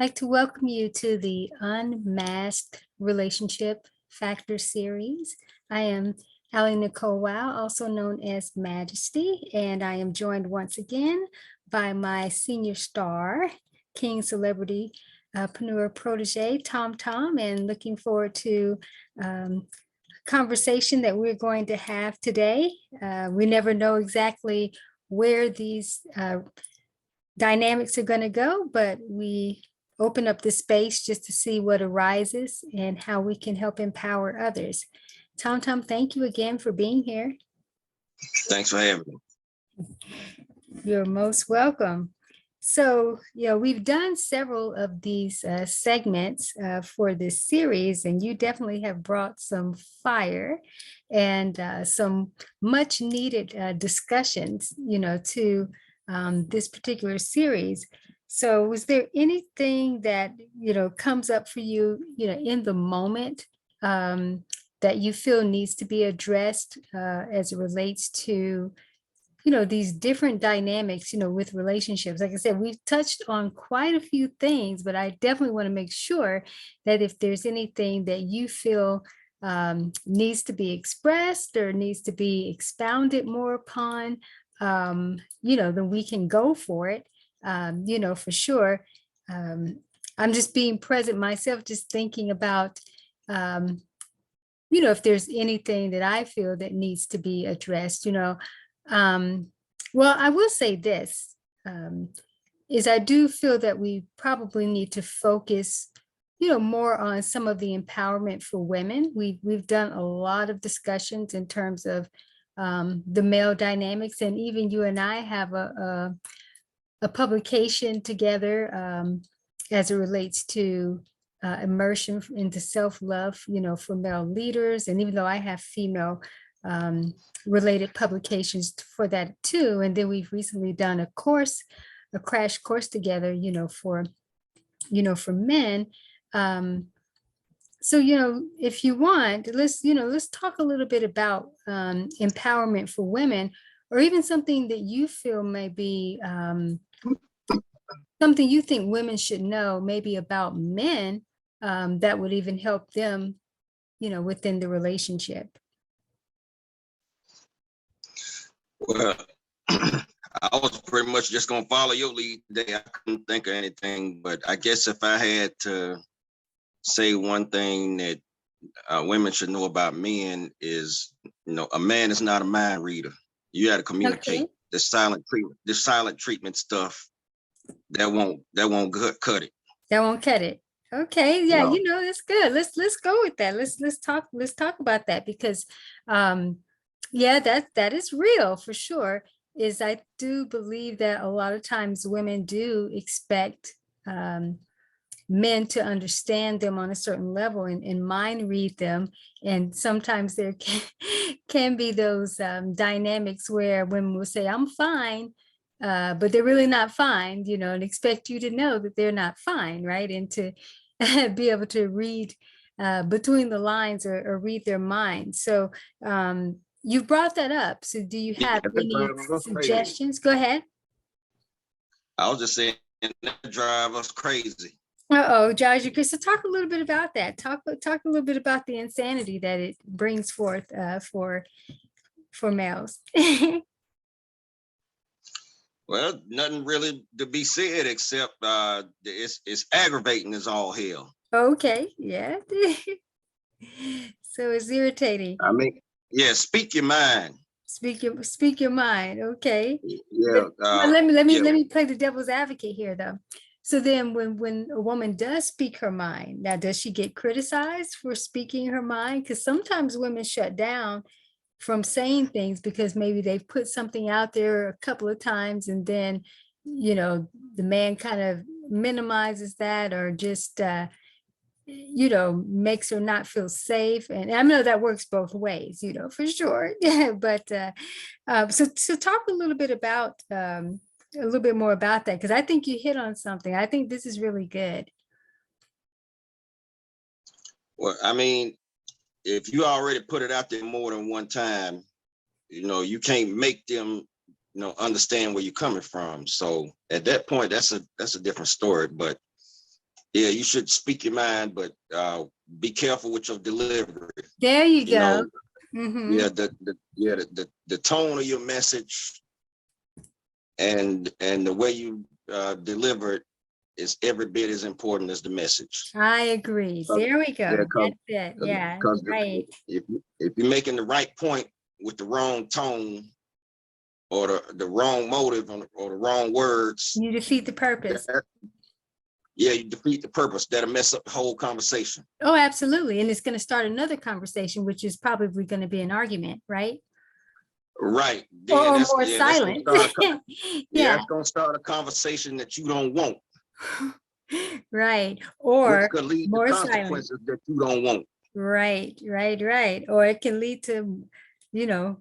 I'd like to welcome you to the Unmasked Relationship Factor Series. I am AliNICOLE WOW, also known as Majesty, and I am joined once again by my senior star, King Celebrity-preneur Protégé, Tom, and looking forward to conversation that we're going to have today. We never know exactly where these dynamics are going to go, but we open up the space just to see what arises and how we can help empower others. Tom, thank you again for being here. Thanks for having me. You're most welcome. So, we've done several of these segments for this series, and you definitely have brought some fire and some much needed discussions, to this particular series. So was there anything that, comes up for you, in the moment that you feel needs to be addressed as it relates to, these different dynamics, with relationships? Like I said, we've touched on quite a few things, but I definitely want to make sure that if there's anything that you feel needs to be expressed or needs to be expounded more upon, then we can go for it, for sure. I'm just being present myself, just thinking about, if there's anything that I feel that needs to be addressed, well, I will say this, is I do feel that we probably need to focus, more on some of the empowerment for women. We've done a lot of discussions in terms of the male dynamics, and even you and I have a publication together as it relates to immersion into self-love, for male leaders. And even though I have female related publications for that too, and then we've recently done a crash course together, for men. So, if you want, let's talk a little bit about empowerment for women, or even something that you feel may be something you think women should know, maybe about men, that would even help them, within the relationship. Well, I was pretty much just going to follow your lead today. I couldn't think of anything, but I guess if I had to say one thing that women should know about men is, a man is not a mind reader. You got to communicate. Okay. The silent treatment stuff that won't cut it. That won't cut it. Okay, yeah, no. That's good. Let's go with that. Let's talk about that, because yeah, that is real for sure. Is I do believe that a lot of times women do expect men to understand them on a certain level and mind read them. And sometimes there can be those dynamics where women will say, I'm fine, but they're really not fine, and expect you to know that they're not fine, right? And to be able to read between the lines or read their minds. So you brought that up. So do you have any suggestions? Go ahead. I was just saying that drive us crazy. Drives you crazy. So talk a little bit about that. Talk a little bit about the insanity that it brings forth for males. Well, nothing really to be said except it's aggravating as all hell. Okay, yeah. So it's irritating. I mean, yeah, speak your mind. Speak your mind. Okay. Yeah. Let me play the devil's advocate here, though. So then when a woman does speak her mind, now does she get criticized for speaking her mind? Because sometimes women shut down from saying things because maybe they've put something out there a couple of times, and then, the man kind of minimizes that, or just, makes her not feel safe. And I know that works both ways, for sure. But so talk a little bit about, a little bit more about that, because I think you hit on something. I think this is really good. Well, I mean, if you already put it out there more than one time, you can't make them, understand where you're coming from. So at that point, that's a different story. But yeah, you should speak your mind, but be careful with your delivery. There you You know, go. Mhm. yeah, the tone of your message and the way you deliver it is every bit as important as the message. I agree. There we Yeah, go. That's it. Yeah, because right. if you're making the right point with the wrong tone or the wrong motive or the wrong words, You defeat the purpose. yeah, you defeat the purpose. That'll mess up the whole conversation. Oh, absolutely. And it's going to start another conversation, which is probably going to be an argument, right? Right. Then Or that's more that's gonna silent. start Yeah. it's gonna start a conversation that you don't want, Right. which Or could lead to more silent. consequences that you don't want. Right, right, right. Or it can lead to,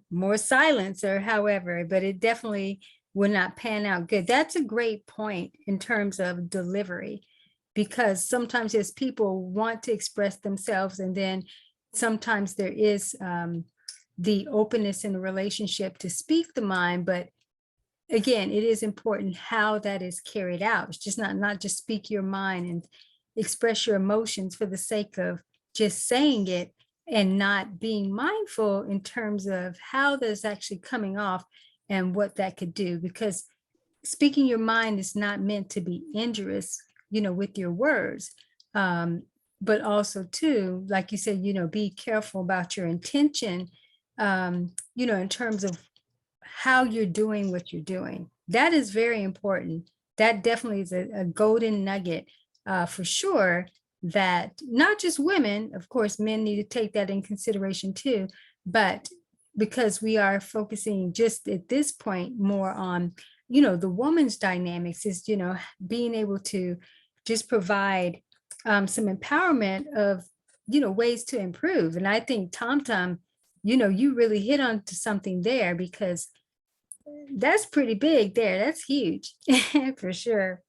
more silence or however, but it definitely would not pan out good. That's a great point in terms of delivery, because sometimes as people want to express themselves, and then sometimes there is the openness in the relationship to speak the mind, but again, it is important how that is carried out. It's just not just speak your mind and express your emotions for the sake of just saying it and not being mindful in terms of how that's actually coming off and what that could do. Because speaking your mind is not meant to be injurious, with your words. But also too, like you said, be careful about your intention, in terms of how you're doing what you're doing. That is very important. That definitely is a golden nugget for sure, that not just women, of course, men need to take that in consideration too, but because we are focusing just at this point more on, the woman's dynamics is, being able to just provide some empowerment of, ways to improve. And I think Tom Tom, you really hit on to something there, because that's pretty big there. That's huge for sure.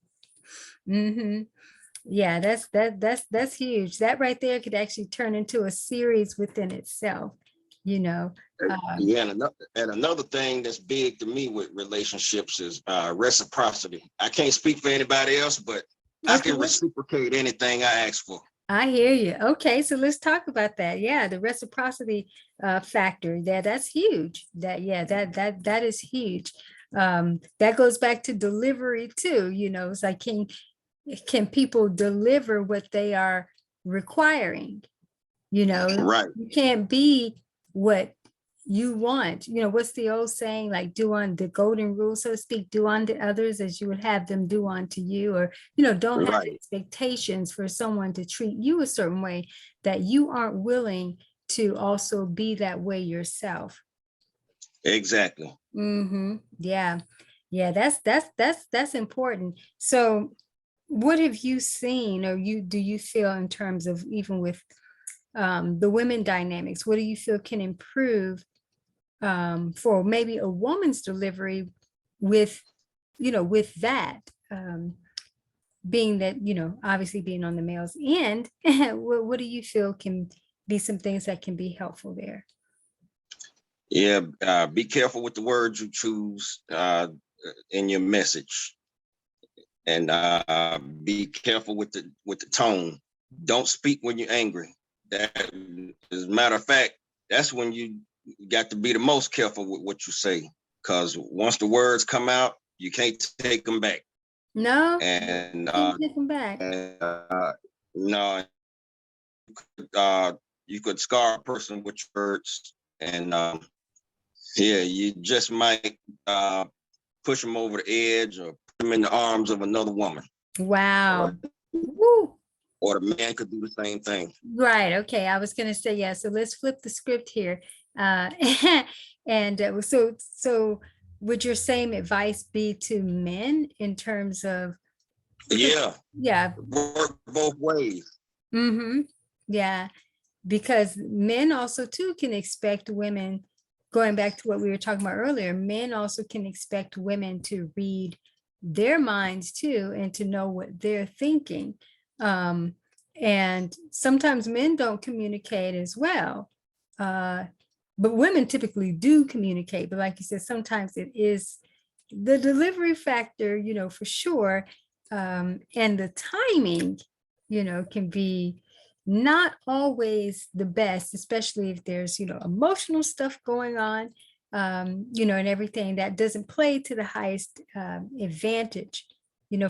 Yeah, that's huge. That right there could actually turn into a series within itself, you know. Yeah, and another thing that's big to me with relationships is reciprocity. I can't speak for anybody else, but I can Okay. reciprocate anything I ask for. I hear you. Okay, so let's talk about that. Yeah, the reciprocity factor. That's huge. That is huge. That goes back to delivery too. It's like, can people deliver what they are requiring? Right. You can't be what you want. What's the old saying, like do on the golden rule, so to speak, do unto others as you would have them do unto you, or, don't have Right. expectations for someone to treat you a certain way that you aren't willing to also be that way yourself. Exactly. Yeah. Yeah, that's important. So what have you seen, or do you feel in terms of, even with the women dynamics, what do you feel can improve for maybe a woman's delivery with, with that, being that, obviously being on the male's end, what do you feel can be some things that can be helpful there? Yeah, be careful with the words you choose in your message, and be careful with the tone. Don't speak when you're angry. That, as a matter of fact, that's when you got to be the most careful with what you say, because once the words come out, you can't take them back. No, And can't take them back. no, you could scar a person with your words, and yeah, you just might push them over the edge or put them in the arms of another woman. Wow. Woo. Or the man could do the same thing. Right. Okay. I was going to say, yeah. So let's flip the script here. And so would your same advice be to men in terms of? Yeah. Yeah. Work both ways. Yeah. Because men also too can expect women, going back to what we were talking about earlier, men also can expect women to read their minds too, and to know what they're thinking. And sometimes men don't communicate as well. But women typically do communicate. But like you said, sometimes it is the delivery factor, for sure. And the timing can be not always the best, especially if there's, emotional stuff going on, and everything that doesn't play to the highest advantage,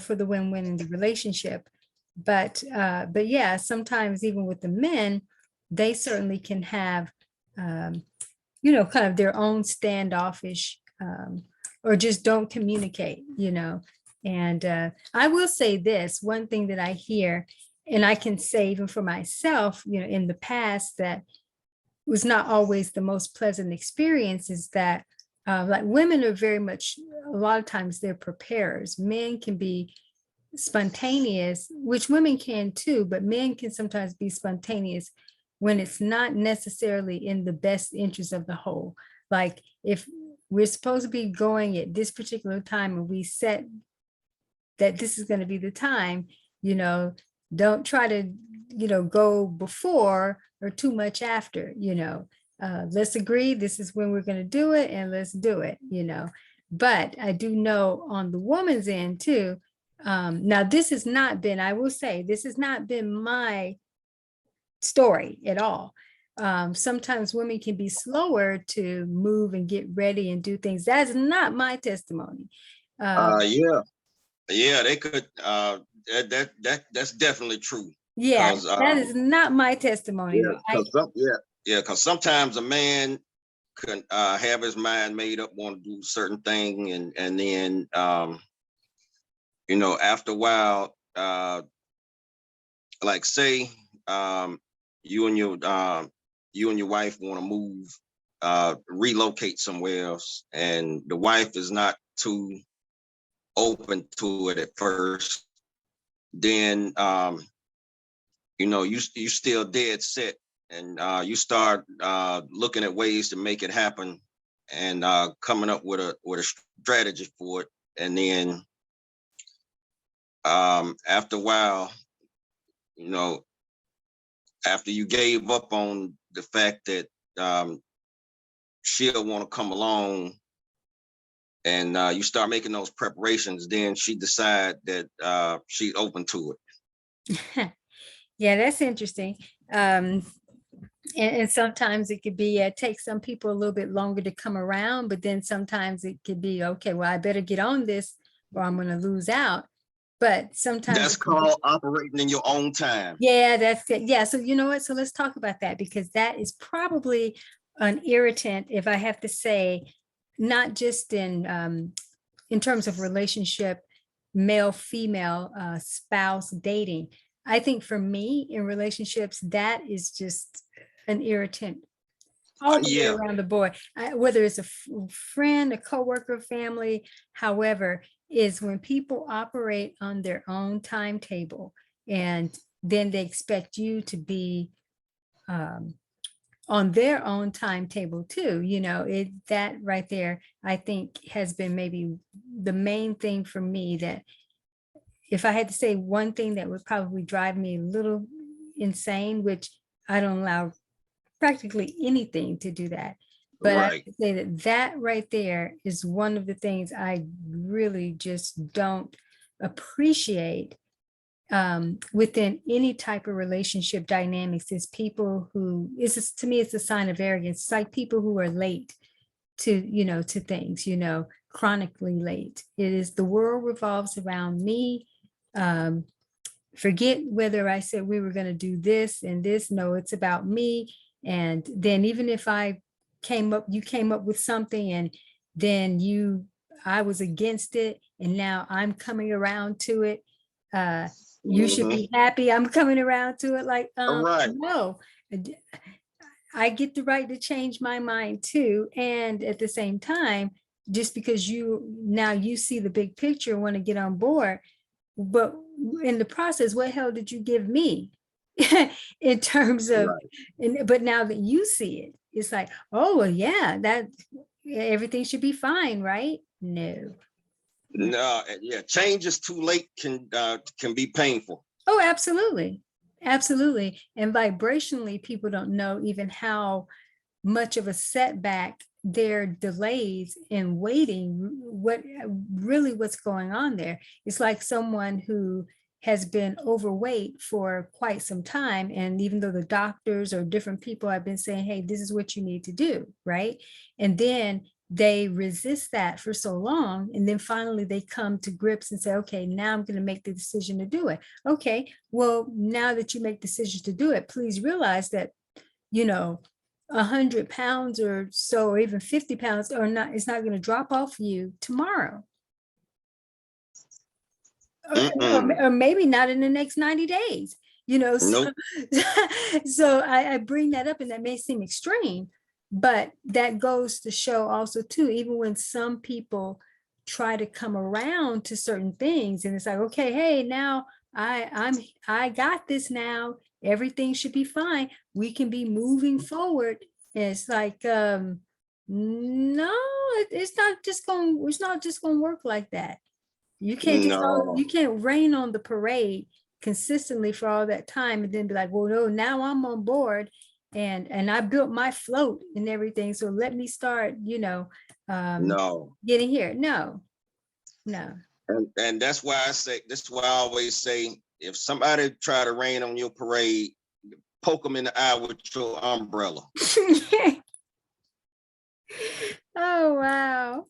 for the win-win in the relationship. But yeah, sometimes even with the men, they certainly can have, kind of their own standoffish, or just don't communicate, And I will say this, one thing that I hear, and I can say even for myself, in the past, that was not always the most pleasant experience, is that like women are very much, a lot of times they're preparers. Men can be spontaneous, which women can too, but men can sometimes be spontaneous when it's not necessarily in the best interest of the whole. Like if we're supposed to be going at this particular time and we set that this is going to be the time, don't try to, go before or too much after, let's agree this is when we're going to do it and let's do it, But I do know on the woman's end too, now this has not been, I will say, this has not been my story at all. Sometimes women can be slower to move and get ready and do things. That's not my testimony. Yeah, they could. That's definitely true. Yeah, that is not my testimony. Because sometimes a man can have his mind made up, want to do certain thing, and then after a while, like say you and your wife want to move, relocate somewhere else, and the wife is not too open to it at first, then you still dead set, and you start looking at ways to make it happen, and coming up with a strategy for it, and then after a while, after you gave up on the fact that she'll want to come along, and you start making those preparations, then she decide that she's open to it. Yeah, that's interesting. And sometimes it could be, take some people a little bit longer to come around, but then sometimes it could be, okay, well, I better get on this or I'm going to lose out. But sometimes that's called operating in your own time. Yeah, that's it. Yeah. So you know what? So let's talk about that, because that is probably an irritant, if I have to say, not just in terms of relationship, male, female, spouse dating. I think for me in relationships, that is just an irritant all the way around the board, whether it's a friend, a coworker, family, however, is when people operate on their own timetable, and then they expect you to be on their own timetable too. That right there, I think, has been maybe the main thing for me, that if I had to say one thing that would probably drive me a little insane, which I don't allow practically anything to do that. But right. I would say that right there is one of the things I really just don't appreciate within any type of relationship dynamics, is people who, to me, it's a sign of arrogance. It's like people who are late to, to things, chronically late. It is, the world revolves around me. Forget whether I said we were going to do this and this. No, it's about me. And then even if you came up with something, and then I was against it, and now I'm coming around to it. You should be happy I'm coming around to it. Like, no, I get the right to change my mind too. And at the same time, just because you see the big picture and want to get on board, but in the process, what hell did you give me? In terms of, but now that you see it, it's like, oh, well, yeah, that everything should be fine, right? No, change is too late can be painful. Oh, absolutely. Absolutely. And vibrationally, people don't know even how much of a setback their delays in waiting, what's going on there. It's like someone who has been overweight for quite some time. And even though the doctors or different people have been saying, hey, this is what you need to do, right? And then they resist that for so long. And then finally they come to grips and say, okay, now I'm going to make the decision to do it. Okay, well, now that you make decisions to do it, please realize that, 100 pounds or so, or even 50 pounds or not, it's not going to drop off you tomorrow. Or maybe not in the next 90 days, so, Nope. so I bring that up, and that may seem extreme, but that goes to show also too, even when some people try to come around to certain things, and it's like, okay, hey, now I got this now, everything should be fine, we can be moving forward. And it's like, no, it's not just gonna work like that. You can't No. you can't rain on the parade consistently for all that time and then be like, well, no, now I'm on board and I built my float and everything. So let me start, No. getting here. No. And that's why I always say, if somebody try to rain on your parade, poke them in the eye with your umbrella. Oh, wow.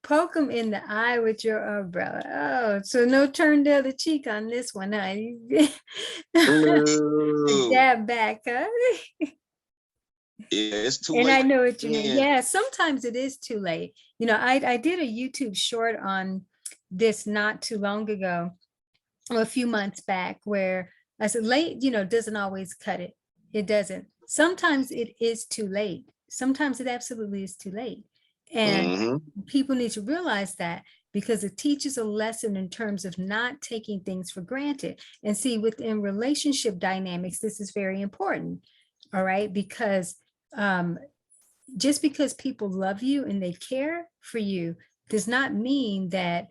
Poke them in the eye with your umbrella. Oh, so no turn the other cheek on this one, huh? Dab back, huh? Yeah, it's too and late. I know what you mean. Yeah, sometimes it is too late. I did a YouTube short on this not too long ago, a few months back, where I said late, doesn't always cut it. It doesn't. Sometimes it is too late. Sometimes it absolutely is too late. And people need to realize that, because it teaches a lesson in terms of not taking things for granted. And see, within relationship dynamics, this is very important. All right, because just because people love you and they care for you does not mean that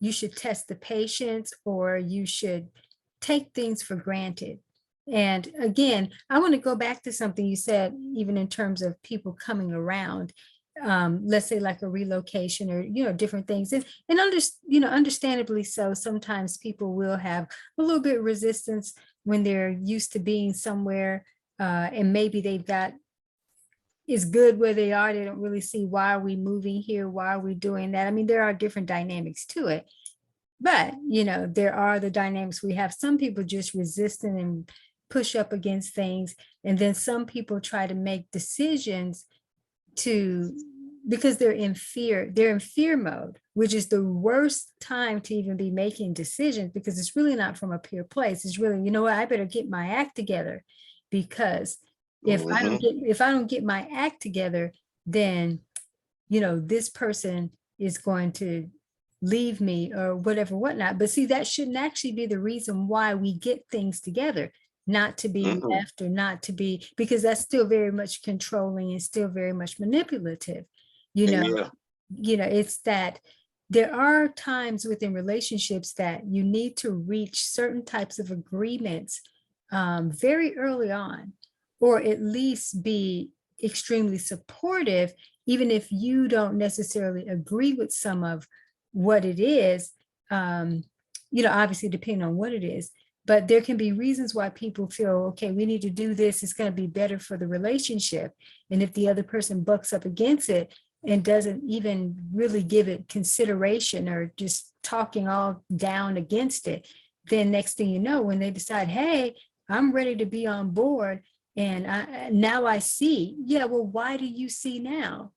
you should test the patience or you should take things for granted. And again, I want to go back to something you said, even in terms of people coming around, let's say like a relocation or, different things. And understandably so, sometimes people will have a little bit of resistance when they're used to being somewhere, and maybe they've got is good where they are. They don't really see, why are we moving here? Why are we doing that? I mean, there are different dynamics to it, but there are the dynamics. We have some people just resistant and push up against things. And then some people try to make decisions because they're in fear mode, which is the worst time to even be making decisions, because it's really not from a pure place. It's really, what, I better get my act together, because if I don't get my act together, then, this person is going to leave me or whatever, whatnot. But see, that shouldn't actually be the reason why we get things together, not to be left or not to be, because that's still very much controlling and still very much manipulative. It's that there are times within relationships that you need to reach certain types of agreements very early on, or at least be extremely supportive, even if you don't necessarily agree with some of what it is, obviously depending on what it is. But there can be reasons why people feel, okay, we need to do this, it's going to be better for the relationship. And if the other person bucks up against it and doesn't even really give it consideration, or just talking all down against it, then next thing you know, when they decide, hey, I'm ready to be on board, and now I see, yeah, well, why do you see now?